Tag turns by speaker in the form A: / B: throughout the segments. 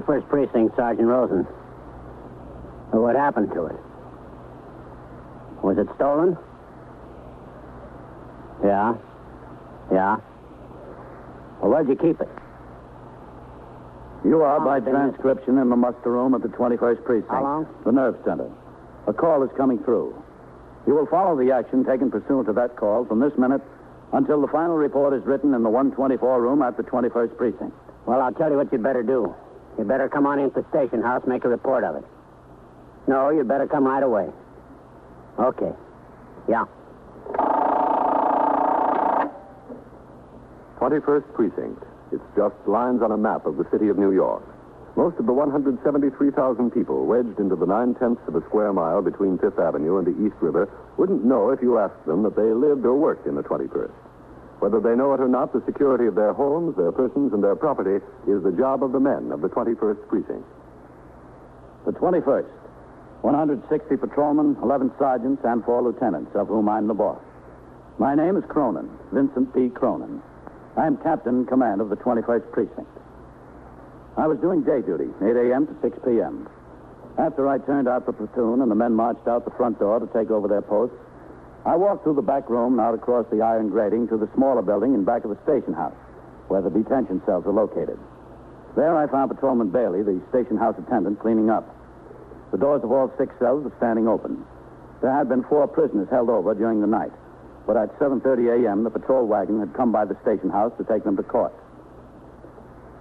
A: 21st Precinct, Sergeant Rosen. What happened to it? Was it stolen? Yeah. Yeah. Well, where'd you keep it?
B: You are, by transcription, in the muster room at the 21st Precinct.
A: How long?
B: The nerve center. A call is coming through. You will follow the action taken pursuant to that call from this minute until the final report is written in the 124 room at the 21st Precinct.
A: Well, I'll tell you what you'd better do. You'd better come on into the station house, make a report of it. No, you'd better come right away. Okay. Yeah.
C: 21st Precinct. It's just lines on a map of the city of New York. Most of the 173,000 people wedged into the 9/10 of a square mile between Fifth Avenue and the East River wouldn't know if you asked them that they lived or worked in the 21st. Whether they know it or not, the security of their homes, their persons, and their property is the job of the men of the 21st Precinct.
B: The 21st. 160 patrolmen, 11 sergeants, and 4 lieutenants, of whom I'm the boss. My name is Cronin, Vincent P. Cronin. I'm captain in command of the 21st Precinct. I was doing day duty, 8 a.m. to 6 p.m. After I turned out the platoon and the men marched out the front door to take over their posts, I walked through the back room and out across the iron grating to the smaller building in back of the station house, where the detention cells are located. There I found Patrolman Bailey, the station house attendant, cleaning up. The doors of all 6 cells were standing open. There had been 4 prisoners held over during the night, but at 7:30 a.m., the patrol wagon had come by the station house to take them to court.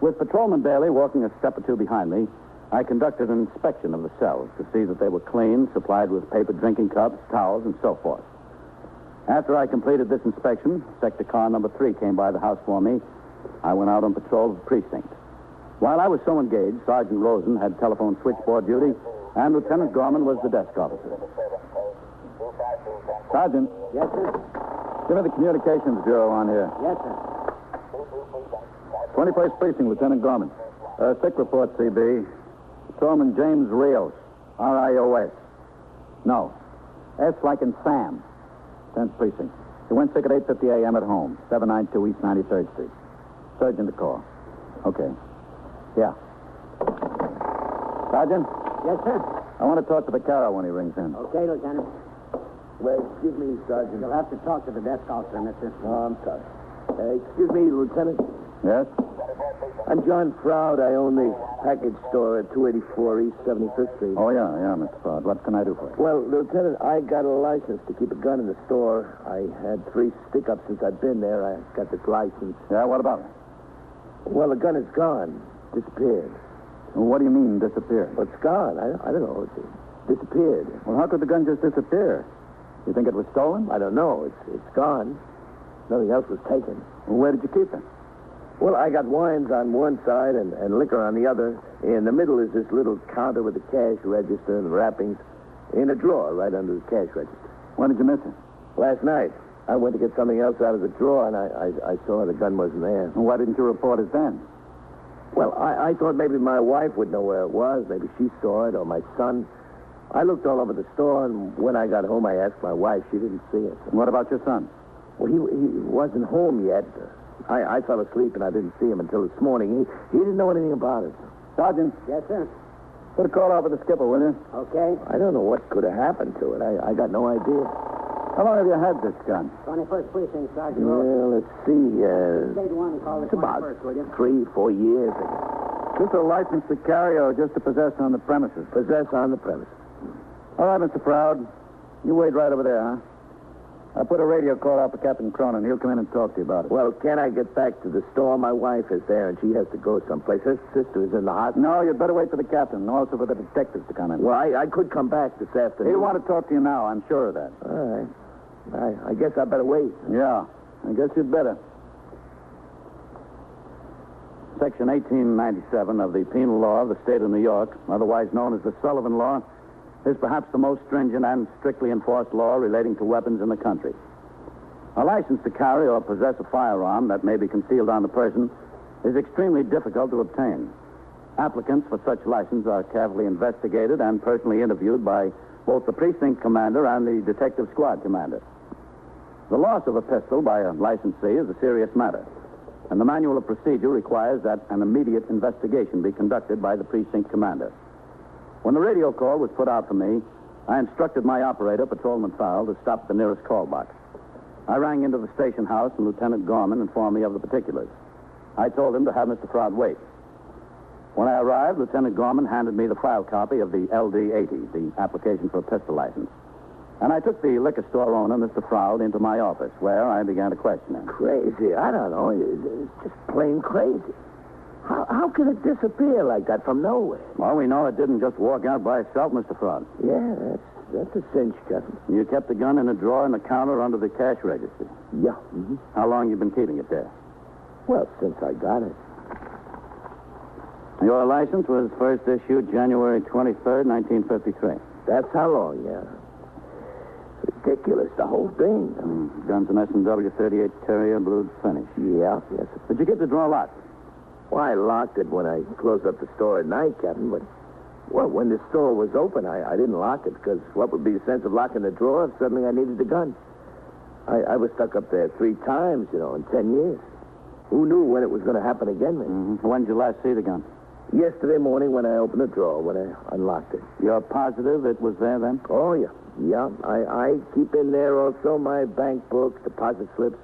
B: With Patrolman Bailey walking a step or two behind me, I conducted an inspection of the cells to see that they were clean, supplied with paper drinking cups, towels, and so forth. After I completed this inspection, sector car number 3 came by the house for me. I went out on patrol of the precinct. While I was so engaged, Sergeant Rosen had telephone switchboard duty, and Lieutenant Gorman was the desk officer. Sergeant.
A: Yes, sir.
B: Give me the communications bureau on here.
A: Yes, sir.
B: 21st Precinct, Lieutenant Gorman. Sick report, CB. Patrolman James Rios, R-I-O-S. No. S like in Sam. 10th Precinct. He went sick at 8:50 a.m. at home, 792 East 93rd Street. Surgeon to call. Okay. Yeah. Sergeant?
A: Yes, sir.
B: I want to talk to the Carroll when he rings in.
A: Okay, Lieutenant.
D: Well, excuse me, Sergeant.
A: You'll have to talk to the desk officer, mister.
D: Oh, I'm sorry. Excuse me, Lieutenant.
B: Yes?
D: I'm John Froud. I own the package store at 284 East 75th Street.
B: Oh, yeah, Mr. Froud. What can I do for you?
D: Well, Lieutenant, I got a license to keep a gun in the store. I had 3 stick-ups since I've been there. I got this license.
B: Yeah, what about it?
D: Well, the gun is gone. Disappeared.
B: Well, what do you mean, disappeared?
D: Well, it's gone. I don't know. It disappeared.
B: Well, how could the gun just disappear? You think it was stolen?
D: I don't know. It's gone. Nothing else was taken.
B: Well, where did you keep it?
D: Well, I got wines on one side and liquor on the other. In the middle is this little counter with a cash register and wrappings in a drawer right under the cash register.
B: When did you miss it?
D: Last night, I went to get something else out of the drawer, and I saw the gun wasn't there.
B: Well, why didn't you report it then?
D: Well, I thought maybe my wife would know where it was. Maybe she saw it, or my son. I looked all over the store, and when I got home, I asked my wife. She didn't see it.
B: What about your son?
D: Well, he wasn't home yet. I fell asleep, and I didn't see him until this morning. He didn't know anything about it.
B: Sergeant?
A: Yes, sir.
B: Put a call out with the skipper, will you?
A: Okay.
D: I don't know what could have happened to it. I got no idea.
B: How long have you had this gun?
A: 21st Precinct, Sergeant Rosen.
D: Well, let's see.
A: Date one, call the
D: It's about
A: 21st, will you?
D: 3-4 years ago.
B: Just a license to carry or just to possess on the premises?
D: Possess on the premises.
B: All right, Mr. Froud. You wait right over there, huh? I'll put a radio call out for Captain Cronin. He'll come in and talk to you about it.
D: Well, can I get back to the store? My wife is there, and she has to go someplace. Her sister is in the hospital.
B: No, you'd better wait for the captain, and also for the detectives to come in.
D: Well, I could come back this afternoon.
B: He'll want to talk to you now, I'm sure of that.
D: All right. I guess I better wait.
B: Yeah, I guess you'd better. Section 1897 of the Penal Law of the State of New York, otherwise known as the Sullivan Law, is perhaps the most stringent and strictly enforced law relating to weapons in the country. A license to carry or possess a firearm that may be concealed on the person is extremely difficult to obtain. Applicants for such license are carefully investigated and personally interviewed by both the precinct commander and the detective squad commander. The loss of a pistol by a licensee is a serious matter. and the manual of procedure requires that an immediate investigation be conducted by the precinct commander. When the radio call was put out for me, I instructed my operator, Patrolman Fowle, to stop at the nearest call box. I rang into the station house, and Lieutenant Gorman informed me of the particulars. I told him to have Mr. Froud wait. When I arrived, Lieutenant Gorman handed me the file copy of the LD-80, the application for a pistol license. And I took the liquor store owner, Mr. Froud, into my office, where I began to question him.
D: Crazy. I don't know. It's just plain crazy. How can it disappear like that from nowhere?
B: Well, we know it didn't just walk out by itself, Mr. Froud.
D: Yeah, that's a cinch, Captain.
B: You kept the gun in a drawer in the counter under the cash register.
D: Yeah.
B: How long you been keeping it there?
D: Well, since I got it.
B: Your license was first issued January 23rd, 1953.
D: That's how long, yeah. Ridiculous, the whole thing.
B: Gun's an S&W 38 Terrier, blued finish.
D: Yeah, yes.
B: Did you get the drawer locked?
D: Well, I locked it when I closed up the store at night, Captain, but, well, when the store was open, I didn't lock it, because what would be the sense of locking the drawer if suddenly I needed the gun? I was stuck up there 3 times, in 10 years. Who knew when it was going to happen again, then?
B: When did you last see the gun?
D: Yesterday morning when I opened the drawer, when I unlocked it.
B: You're positive it was there then?
D: Oh, yeah. Yeah, I keep in there also my bank books, deposit slips.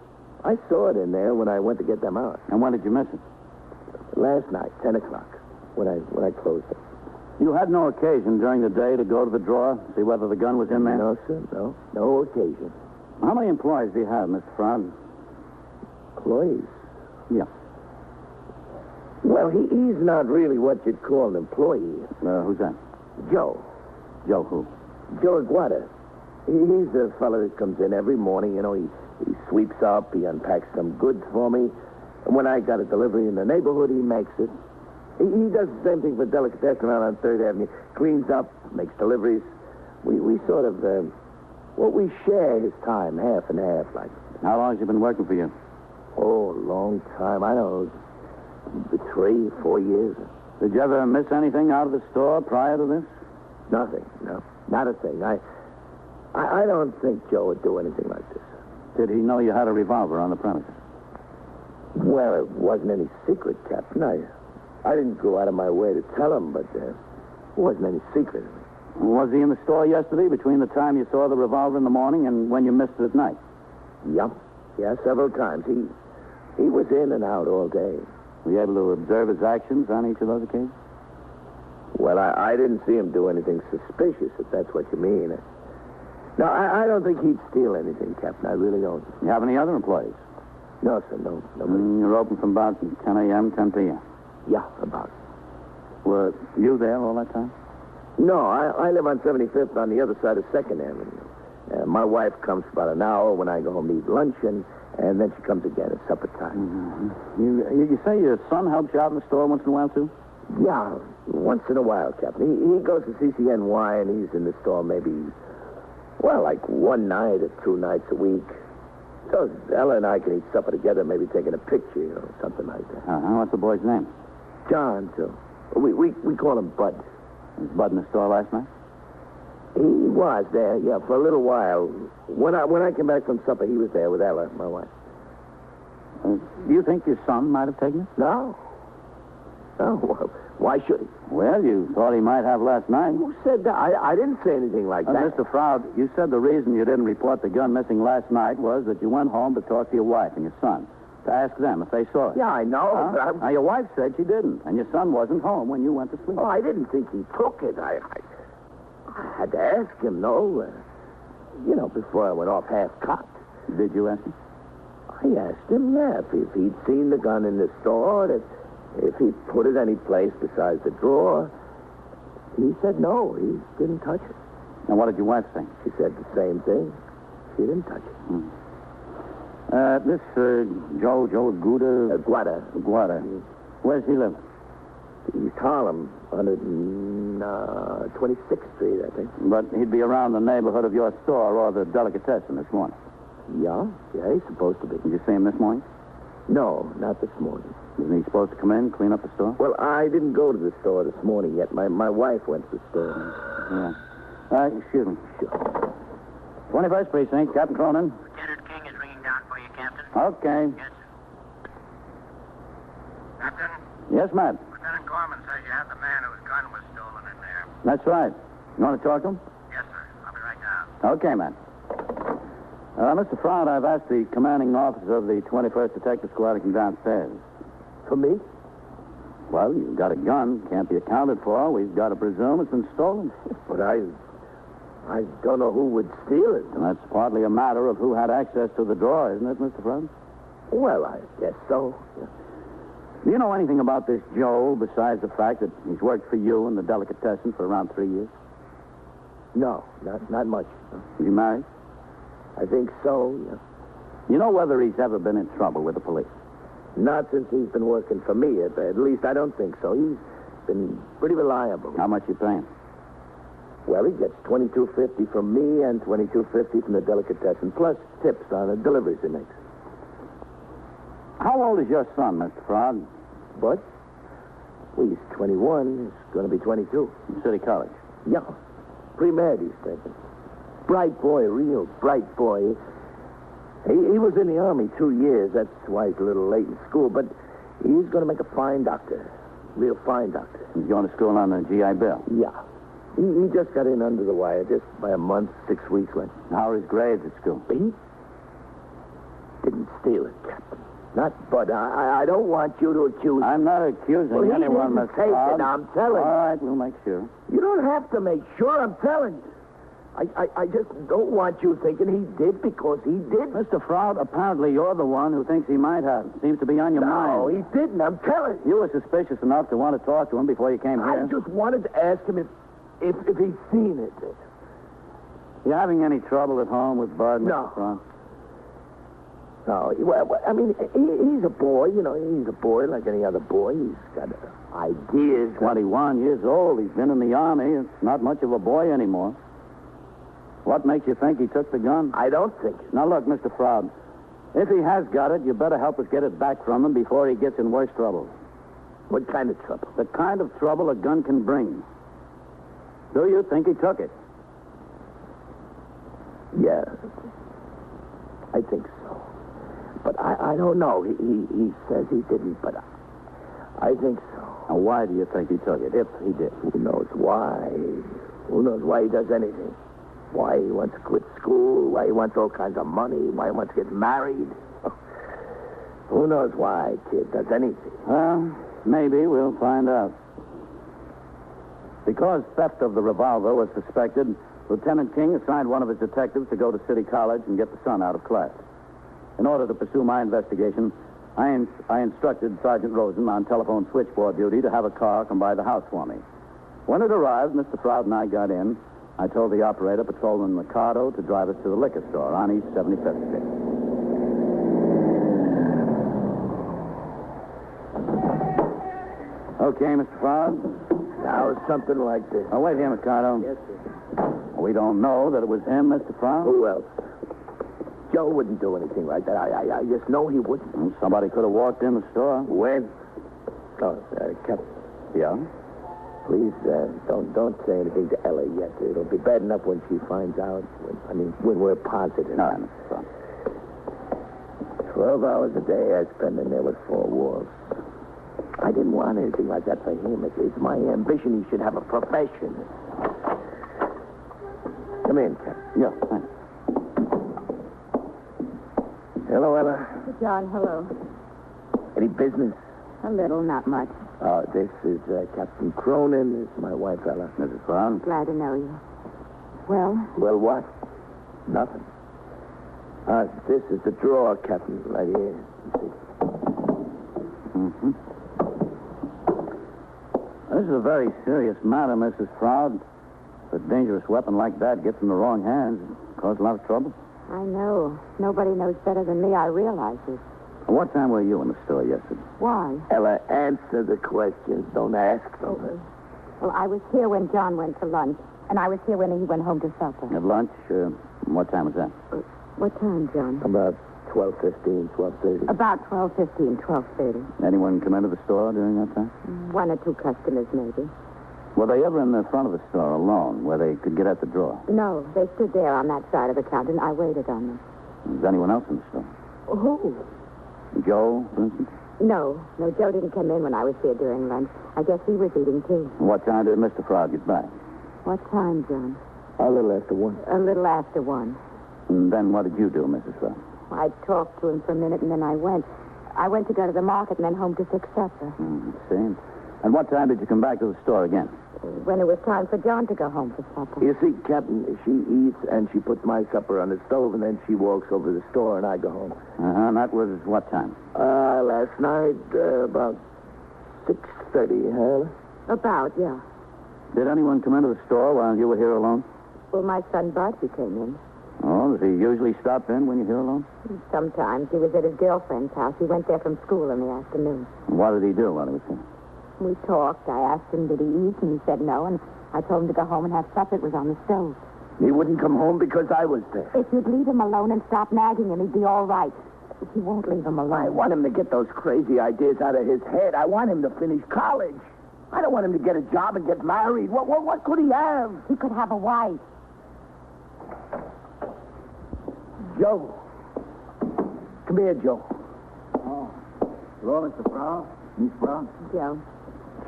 D: I saw it in there when I went to get them out.
B: And when did you miss it?
D: Last night, 10 o'clock, when I closed it.
B: You had no occasion during the day to go to the drawer, see whether the gun was in there?
D: No, sir, no. No occasion.
B: How many employees do you have, Mr. Froud?
D: Employees?
B: Yeah.
D: Well, he's not really what you'd call an employee.
B: Who's that?
D: Joe.
B: Joe who?
D: Joe Aguada. He's the fellow that comes in every morning. He sweeps up, he unpacks some goods for me. And when I got a delivery in the neighborhood, he makes it. He does the same thing for Delicatessen around on 3rd Avenue. Cleans up, makes deliveries. We sort of, we share his time, half and half, like.
B: How long has he been working for you?
D: Oh, a long time. I don't know, 3, 4 years.
B: Did you ever miss anything out of the store prior to this?
D: Nothing, no. Not a thing. I don't think Joe would do anything like this.
B: Did he know you had a revolver on the premises?
D: Well, it wasn't any secret, Captain. I didn't go out of my way to tell him, but it wasn't any secret.
B: Was he in the store yesterday between the time you saw the revolver in the morning and when you missed it at night?
D: Yep. Yeah, several times. He was in and out all day.
B: Were you able to observe his actions on each of those occasions?
D: Well, I didn't see him do anything suspicious, if that's what you mean. No, I don't think he'd steal anything, Captain. I really don't.
B: You have any other employees?
D: No, sir, no. Nobody.
B: You're open from about 10 a.m., 10 p.m.?
D: Yeah, about.
B: Were you there all that time?
D: No, I live on 75th on the other side of 2nd Avenue. My wife comes for about an hour when I go home to eat lunch, and then she comes again at supper time.
B: You say your son helps you out in the store once in a while, too?
D: Yeah, once in a while, Captain. He goes to CCNY, and he's in the store maybe, like 1 night or 2 nights a week. So Ella and I can eat supper together, maybe taking a picture, something like that.
B: What's the boy's name?
D: John, too. We call him Bud.
B: Was Bud in the store last night?
D: He was there, yeah, for a little while. When I came back from supper, he was there with Ella, my wife.
B: Do you think your son might have taken it?
D: No. No, why should he?
B: Well, you thought he might have last night.
D: Who said that? I didn't say anything like that.
B: Mr. Froud, you said the reason you didn't report the gun missing last night was that you went home to talk to your wife and your son, to ask them if they saw it.
D: Yeah, I know. But
B: Now, your wife said she didn't, and your son wasn't home when you went to sleep.
D: Oh, I didn't think he took it. I had to ask him, before I went off half-cocked.
B: Did you ask him?
D: I asked him, yeah, if he'd seen the gun in the store, if he put it any place besides the drawer. He said no, he didn't touch it.
B: And what did your wife say?
D: She said the same thing. She didn't touch it.
B: This Joe Aguada...
D: Aguada.
B: Where's he live?
D: East Harlem, 126th Street, I think.
B: But he'd be around the neighborhood of your store or the Delicatessen this morning.
D: Yeah, he's supposed to be.
B: Did you see him this morning?
D: No, not this morning.
B: Isn't he supposed to come in, clean up the store?
D: Well, I didn't go to the store this morning yet. My wife went to the store.
B: Yeah. Excuse me.
D: Sure.
B: 21st Precinct, Captain Cronin.
A: Lieutenant King is ringing down for you, Captain.
B: Okay.
A: Yes, sir.
E: Captain,
B: Yes, Matt.
E: Lieutenant Gorman says you have the man whose gun was stolen in there.
B: That's right. You want to talk to him?
E: Yes, sir. I'll be right down.
B: Okay, Matt. Mr. Froud, I've asked the commanding officer of the 21st Detective Squad to come downstairs.
D: For me?
B: Well, you've got a gun. Can't be accounted for. We've got to presume it's been stolen.
D: But I don't know who would steal it.
B: And that's partly a matter of who had access to the drawer, isn't it, Mr. Froud?
D: Well, I guess so. Yeah.
B: Do you know anything about this Joe besides the fact that he's worked for you in the delicatessen for around 3 years?
D: No, not much.
B: Is he married?
D: I think so, yeah.
B: You know whether he's ever been in trouble with the police?
D: Not since he's been working for me. At least I don't think so. He's been pretty reliable.
B: How much you paying?
D: Well, he gets $22.50 from me and $22.50 from the delicatessen, plus tips on the deliveries he makes.
B: How old is your son, Mr. Froud?
D: But well, he's 21. He's going to be 22.
B: In City College.
D: Yeah. Pre-med he's taking. Bright boy, real bright boy. He was in the Army 2 years. That's why he's a little late in school. But he's going to make a fine doctor. Real fine doctor.
B: He's going to school on the GI Bill.
D: Yeah. He just got in under the wire, just by a month, 6 weeks late.
B: How are his grades at school?
D: He didn't steal it, Captain. Not Bud. I don't want you to accuse...
B: I'm not accusing
D: Well, he
B: anyone,
D: didn't
B: Mr.
D: take
B: Froud.
D: it, I'm telling you.
B: All right, we'll make sure.
D: You don't have to make sure, I'm telling you. I just don't want you thinking he did because he did.
B: Mr. Froud, apparently you're the one who thinks he might have. Seems to be on your mind.
D: No, he didn't, I'm telling you.
B: You were suspicious enough to want to talk to him before you came
D: I
B: here.
D: just wanted to ask him if he'd seen it.
B: You having any trouble at home with Bud,
D: No.
B: Mr. Froud?
D: No, well, I mean, he's a boy, you know, he's a boy like any other boy. He's got ideas.
B: 21 years old. He's been in the Army. It's not much of a boy anymore. What makes you think he took the gun?
D: I don't think it.
B: Now, look, Mr. Froud, if he has got it, you better help us get it back from him before he gets in worse trouble.
D: What kind of trouble?
B: The kind of trouble a gun can bring. Do you think he took it?
D: Yeah, I think so. But I don't know. He says he didn't, but I think so.
B: Now, why do you think he took it, if he did?
D: Who knows why? Who knows why he does anything? Why he wants to quit school? Why he wants all kinds of money? Why he wants to get married? Who knows why a kid does anything?
B: Well, maybe we'll find out. Because theft of the revolver was suspected, Lieutenant King assigned one of his detectives to go to City College and get the son out of class. In order to pursue my investigation, I instructed Sergeant Rosen on telephone switchboard duty to have a car come by the house for me. When it arrived, Mr. Froud and I got in. I told the operator, Patrolman Mercado, to drive us to the liquor store on East 75th Street. Okay, Mr. Froud?
D: Now, something like this.
B: Oh, wait here, Mercado.
D: Yes, sir.
B: We don't know that it was him, Mr. Froud.
D: Who else? Joe wouldn't do anything like that. I just know he wouldn't.
B: Well, somebody could have walked in the store.
D: When? Oh, Captain.
B: Yeah?
D: Please, don't say anything to Ella yet. It'll be bad enough when she finds out. When we're positive.
B: No, Mr. Froud.
D: 12 hours a day I spend in there with four walls. I didn't want anything like that for him. It's my ambition he should have a profession. Come in, Captain.
B: Yeah, thanks.
D: Hello, Ella.
F: John, hello.
D: Any business?
F: A little, not much.
D: This is Captain Cronin. This is my wife, Ella.
B: Mrs. Froud?
F: Glad to know you. Well,
D: Well, what? Nothing. This is the drawer, Captain, right here. You see.
B: Mm-hmm. This is a very serious matter, Mrs. Froud. If a dangerous weapon like that gets in the wrong hands, it causes a lot of trouble.
F: I know. Nobody knows better than me. I realize it.
B: What time were you in the store yesterday?
F: Why?
D: Ella, answer the questions. Don't ask them.
F: Well, I was here when John went to lunch, and I was here when he went home to supper.
B: At lunch? What time was that?
F: What time, John?
D: About 12:15, 12:30.
F: About 12:15, 12:30.
B: Anyone come into the store during that time?
F: One or two customers, maybe.
B: Were they ever in the front of the store alone, where they could get at the drawer?
F: No, they stood there on that side of the counter, and I waited on them.
B: Was anyone else in the store?
F: Who?
B: Joe, for instance?
F: No, Joe didn't come in when I was here during lunch. I guess he was eating, too.
B: What time did Mr. Frog get back?
F: What time, John?
D: A little after 1.
F: A little after 1.
B: And then what did you do, Mrs. Frog?
F: I talked to him for a minute, and then I went. I went to go to the market and then home to fix supper.
B: See? And what time did you come back to the store again?
F: When it was time for John to go home for supper.
D: You see, Captain, she eats and she puts my supper on the stove, and then she walks over to the store and I go home.
B: And that was what time?
D: Last night, about 6:30, huh?
F: About, yeah.
B: Did anyone come into the store while you were here alone?
F: Well, my son Bud, he came in.
B: Oh, does he usually stop in when you're here alone?
F: Sometimes. He was at his girlfriend's house. He went there from school in the afternoon.
B: And what did he do while he was here?
F: We talked. I asked him, did he eat? And he said no. And I told him to go home and have supper. It was on the stove.
D: He wouldn't come home because I was there.
F: If you'd leave him alone and stop nagging him, he'd be all right. But you won't leave him alone.
D: I want him to get those crazy ideas out of his head. I want him to finish college. I don't want him to get a job and get married. What could he have?
F: He could have a wife.
D: Joe. Come here, Joe.
B: Oh. Hello, Mr. Frog. Miss Frog.
F: Joe.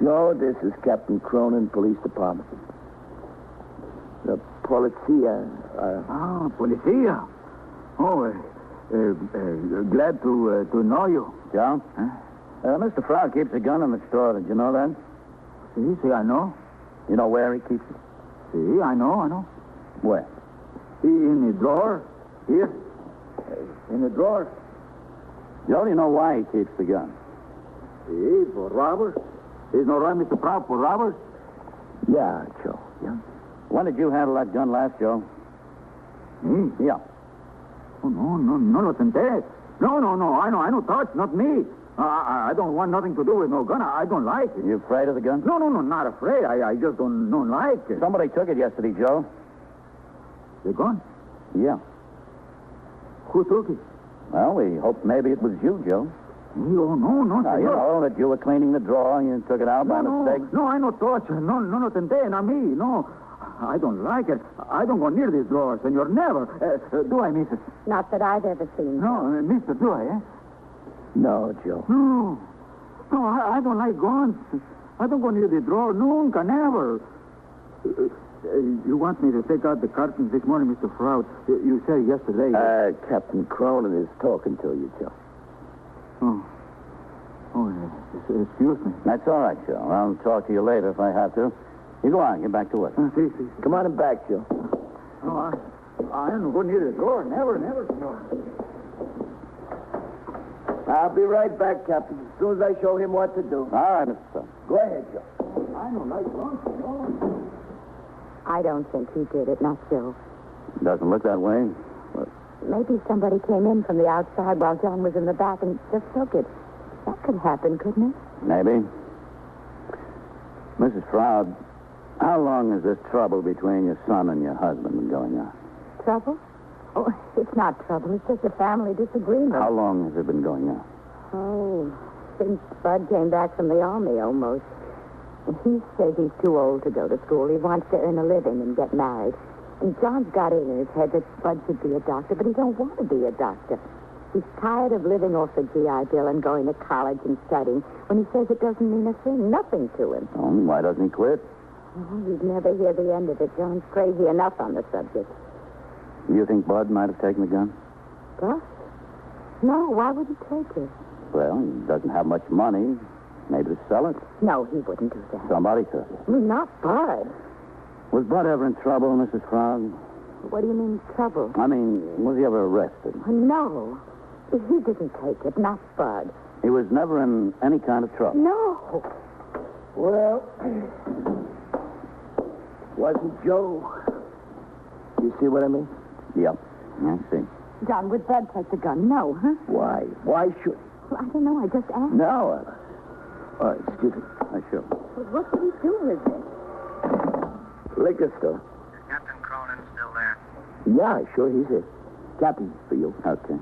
D: Joe, this is Captain Cronin, Police Department. The Polizia.
B: Policia. Oh, glad to know you. Joe? Huh? Mr. Frog keeps a gun in the store. Did you know that?
G: See, I know.
B: You know where he keeps it?
G: See, I know.
B: Where?
G: In the drawer. Here. In the drawer.
B: Joe, do you know why he keeps the gun?
G: See, for robbers. There's no right, Mr. Proud, for robbers.
D: Yeah, Joe. Yeah.
B: When did you handle that gun last, Joe?
G: Me?
B: Yeah.
G: Oh, no, nothing there. No, I know, touch, not me. I don't want nothing to do with no gun. I don't like it.
B: You afraid of the gun?
G: No, not afraid. I just don't like it.
B: Somebody took it yesterday, Joe.
G: The gun?
B: Yeah.
G: Who took it?
B: Well, we hoped maybe it was you, Joe.
G: No,
B: Now, you know that you were cleaning the drawer and you took it out by mistake.
G: No, I no touch. No, nothing there, not me. No, I don't like it. I don't go near these drawers, senor. Never. Do I, missus?
F: Not that I've ever seen.
G: No, mister, do I, eh?
D: No, Joe.
G: No, I don't like guns. I don't go near the drawer. Nunca, never. You want me to take out the curtains this morning, Mr. Froud? You said yesterday...
D: Captain Cronin is talking to you, Joe.
G: Excuse me.
B: That's all right, Joe. I'll talk to you later if I have to. You go on. Get back to work.
G: See.
D: Come on and back, Joe.
G: No, I don't go near the door. Never.
D: I'll be right back, Captain, as soon as I show him what to do.
B: All right, Mr. Stone.
D: Go ahead, Joe.
G: I don't like guns, no.
F: I don't think he did it, not Joe.
B: Doesn't look that way.
F: Maybe somebody came in from the outside while John was in the back and just took it. That could happen, couldn't it?
B: Maybe. Mrs. Froud, how long has this trouble between your son and your husband been going on?
F: Trouble? Oh, it's not trouble. It's just a family disagreement.
B: How long has it been going on?
F: Oh, since Bud came back from the army, almost. He says he's too old to go to school. He wants to earn a living and get married. And John's got it in his head that Bud should be a doctor, but he don't want to be a doctor. He's tired of living off the GI Bill and going to college and studying when he says it doesn't mean a thing, nothing to him.
B: Oh, why doesn't he quit?
F: Oh, he'd never hear the end of it. John's crazy enough on the subject.
B: Do you think Bud might have taken the gun?
F: Bud? No, why would he take it?
B: Well, he doesn't have much money. Maybe to sell it.
F: No, he wouldn't do that.
B: Somebody took it.
F: Not Bud.
B: Was Bud ever in trouble, Mrs. Frog?
F: What do you mean, trouble?
B: I mean, was he ever arrested?
F: No. He didn't take it, not Bud.
B: He was never in any kind of trouble.
F: No.
D: Well, wasn't Joe. You see what I mean?
B: Yep. I see.
F: John, would Bud take the gun? No, huh?
D: Why? Why should he?
F: Well, I don't know. I just asked.
D: No. Excuse me.
B: Sure.
F: Well, what did he do with it?
D: Liquor store.
E: Is Captain Cronin still there?
D: Yeah, sure, he's it. Captain, for you.
B: Okay.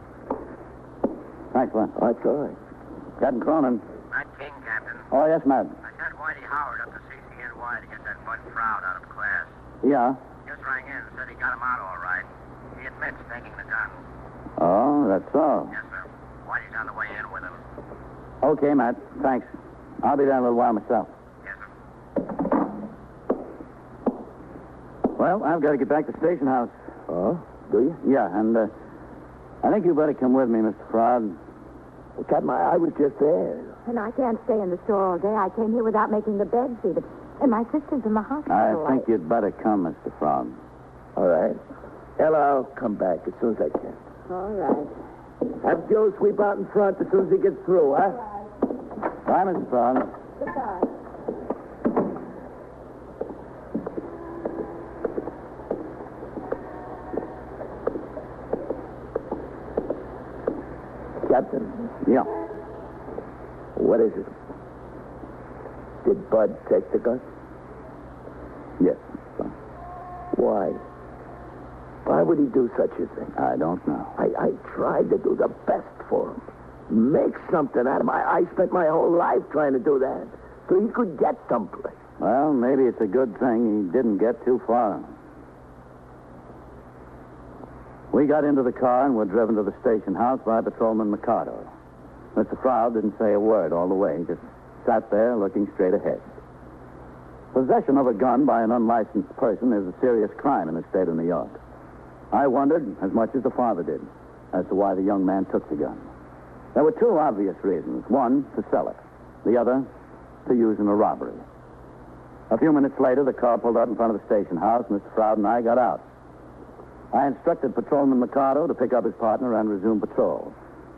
B: Thanks, Len.
D: That's all right.
B: Captain Cronin.
E: Matt King, Captain.
B: Oh, yes, Matt.
E: I sent Whitey Howard up to CCNY to get that Bud Froud out of class.
B: Yeah.
E: Just rang in and said he got him out all right. He admits taking the gun.
B: Oh, that's all.
E: Yes, sir. Whitey's on the way in with him.
B: Okay, Matt. Thanks. I'll be there in a little while myself.
E: Yes, sir.
B: Well, I've got to get back to the station house.
D: Oh, do you?
B: Yeah, and I think you better come with me, Mr. Froud.
D: Well, Captain, I was just there.
F: And I can't stay in the store all day. I came here without making the beds even. And my sister's in the hospital.
B: I think you'd better come, Mr. Froud.
D: All right. Ella, I'll come back as soon as I can.
F: All right.
D: Have Joe sweep out in front as soon as he gets through, huh?
B: Bye, Mr. Froud.
F: Goodbye.
D: Captain,
B: Yeah.
D: what is it? Did Bud take the gun?
B: Yes.
D: Why? Why would he do such a thing?
B: I don't know.
D: I tried to do the best for him. Make something out of him. I spent my whole life trying to do that so he could get someplace.
B: Well, maybe it's a good thing he didn't get too far. We got into the car and were driven to the station house by Patrolman Mikado. Mr. Froud didn't say a word all the way. He just sat there looking straight ahead. Possession of a gun by an unlicensed person is a serious crime in the state of New York. I wondered, as much as the father did, as to why the young man took the gun. There were two obvious reasons. One, to sell it. The other, to use in a robbery. A few minutes later, the car pulled up in front of the station house. Mr. Froud and I got out. I instructed Patrolman Mikado to pick up his partner and resume patrol.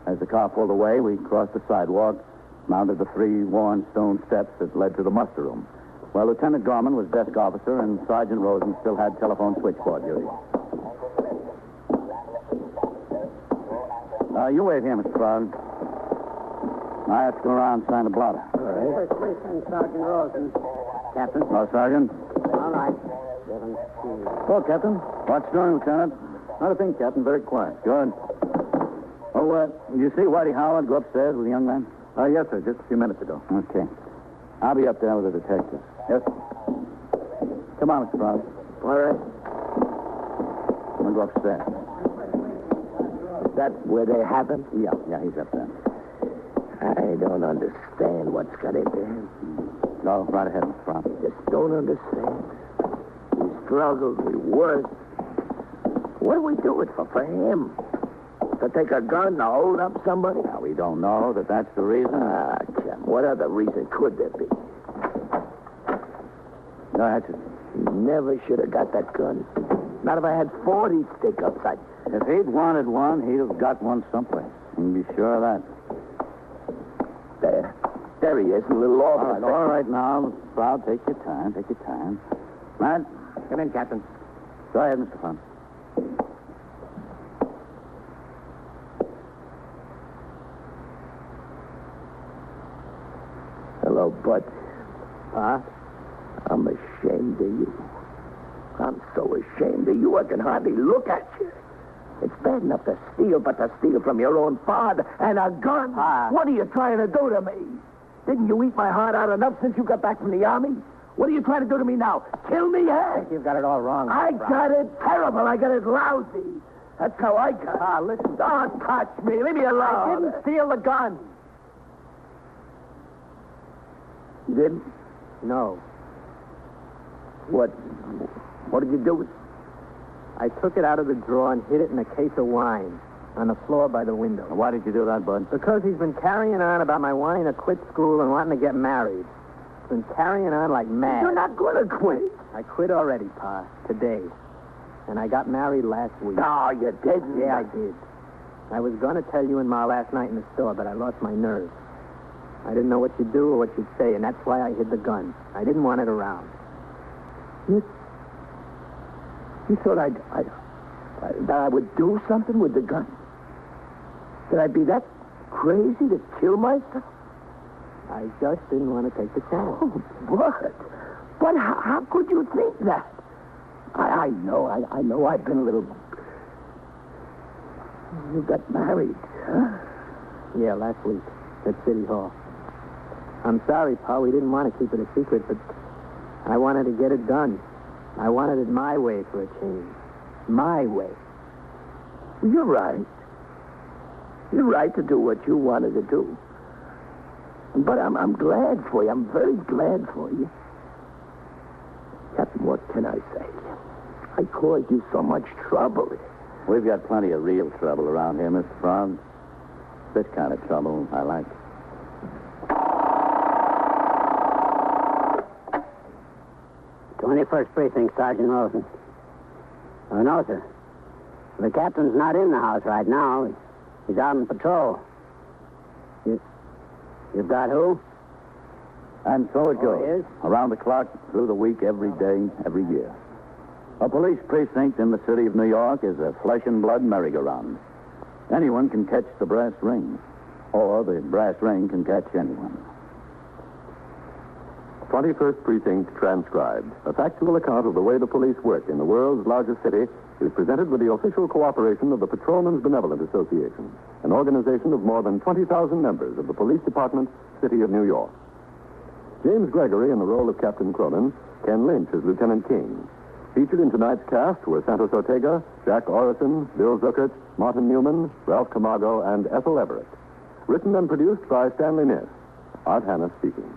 B: As the car pulled away, we crossed the sidewalk, mounted the 3 worn stone steps that led to the muster room, while Lieutenant Gorman was desk officer and Sergeant Rosen still had telephone switchboard duty. You wait here, Mr. Froud. I have to go around and sign the blotter.
D: All right.
A: First Precinct, Sergeant Rosen. Captain.
B: Hello, Sergeant.
A: All right.
B: Hello, Captain. What's doing, Lieutenant? Not a thing, Captain. Very quiet. Good. Oh, you see Whitey Howard go upstairs with the young man?
G: Yes, sir. Just a few minutes ago.
B: Okay. I'll be up there with the detective.
G: Yes.
B: Come on, Mr. Froud.
D: All right.
B: I'm going to go upstairs.
D: Is that where they have him?
B: Yeah, he's up there.
D: I don't understand what's got into him.
B: No, right ahead, Mr. Froud.
D: Just don't understand. He struggled, he worked. What do we do it for him? To take a gun to hold up somebody?
B: Now, we don't know that that's the reason.
D: Chum, what other reason could there be?
B: No, that's it.
D: He never should have got that gun. Not if I had 40 stick-ups.
B: If he'd wanted one, he'd have got one someplace. You can be sure of that.
D: There he is, a little off.
B: All right, now, Mr. Froud, take your time. Matt?
A: Come in, Captain.
B: Go ahead, Mr. Froud.
D: Hello, Bud.
A: Huh?
D: I'm ashamed of you. I'm so ashamed of you, I can hardly look at you. It's bad enough to steal, but to steal from your own father and a gun? What are you trying to do to me? Didn't you eat my heart out enough since you got back from the army? What are you trying to do to me now? Kill me, eh?
A: You've got it all wrong.
D: I got it terrible. I got it lousy. That's how I got it.
A: Listen.
D: Don't touch me. Leave me alone.
A: I didn't steal the gun.
D: You didn't?
A: No.
D: What did you do with it?
A: I took it out of the drawer and hid it in a case of wine on the floor by the window.
B: Why did you do that, Bud?
A: Because he's been carrying on about my wanting to quit school and wanting to get married. He's been carrying on like mad.
D: You're not going to quit.
A: I quit already, Pa, today. And I got married last week.
D: No, you didn't.
A: Yeah, I did. I was going to tell you and Ma last night in the store, but I lost my nerve. I didn't know what you'd do or what you'd say, and that's why I hid the gun. I didn't want it around.
D: You thought that I would do something with the gun? That I'd be that crazy to kill myself?
A: I just didn't want to take the chance.
D: Oh, but how could you think that? I know I've been a little... You got married, huh?
A: Yeah, last week at City Hall. I'm sorry, Pa, we didn't want to keep it a secret, but I wanted to get it done. I wanted it my way for a change. My way.
D: You're right. You're right to do what you wanted to do. But I'm glad for you. I'm very glad for you. Captain, what can I say? I caused you so much trouble.
B: We've got plenty of real trouble around here, Mr. Franz. This kind of trouble I like.
A: 21st Precinct, Sergeant Wilson. Oh, no, sir. The captain's not in the house right now. He's out on patrol. You've got who?
B: And so it goes.
A: Yes?
B: Around the clock, through the week, every day, every year. A police precinct in the city of New York is a flesh and blood merry-go-round. Anyone can catch the brass ring, or the brass ring can catch anyone.
C: 21st Precinct transcribed. A factual account of the way the police work in the world's largest city is presented with the official cooperation of the Patrolmen's Benevolent Association, an organization of more than 20,000 members of the Police Department, City of New York. James Gregory in the role of Captain Cronin, Ken Lynch as Lieutenant King. Featured in tonight's cast were Santos Ortega, Jack Orison, Bill Zuckert, Martin Newman, Ralph Camargo, and Ethel Everett. Written and produced by Stanley Niss. Art Hanna speaking.